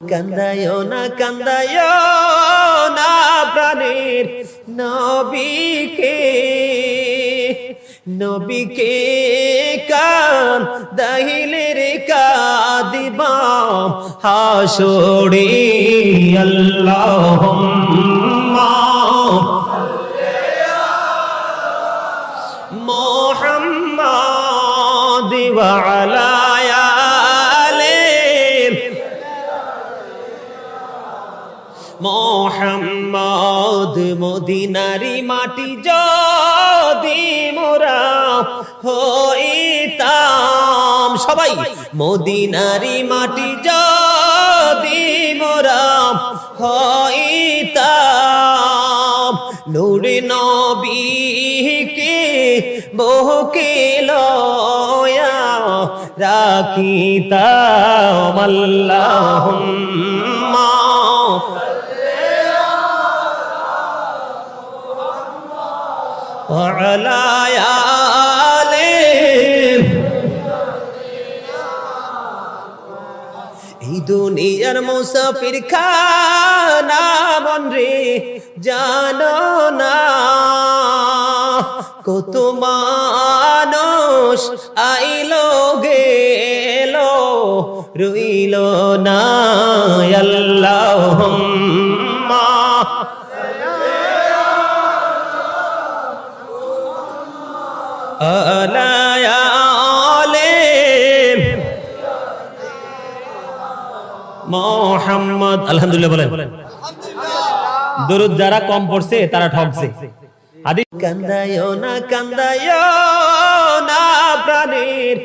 কান্দায় না প্রাণের নবীকে কান্দাইলে রে কাঁদিবাম হাসরে আল্লাহুম্মা মুহাম্মাদ ওয়া আলা মোহাম্মদ মদিনারি মাটি যদি মোরা হইতাম সবাই মদিনারি মাটি যদি মোরা হইতাম নূরে নবীকে বুকে লয়া রাখিতাম আল্লাহুম্মা وعلى آله এই দুনিয়ার মুসাফির খানা বনরে জানো না কত মানুষ আইলো গেলো রইল না আল্লাহুম্মা মোহাম্মদ আলহামদুলিল্লাহ বলেন দরুদ যারা কম পড়ছে তারা ঠকছে আদি কান্দায় না প্রাণের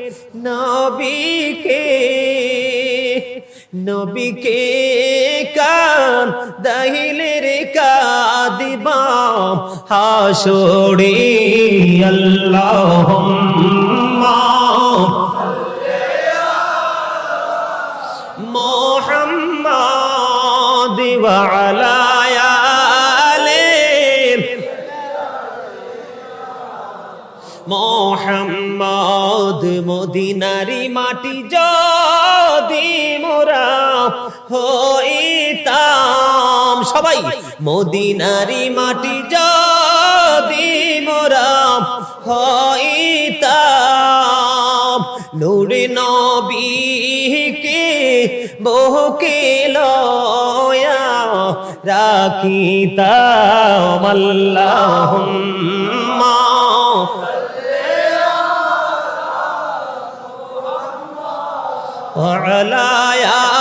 নবীকে কান্দাইলে রে কাঁদিবাম হাসরে আল্লাহুম্মা মুহাম্মাদ ওয়া আলা আলিহি মোহাম্মদ মদিনারি মাটি যদি মোরা হইতাম সবাই মদিনারি মাটি যদি মোরা হইতাম নূরে নবীকে বুকে লয়া রাখিতাম আল্লাহুম্মা وعلى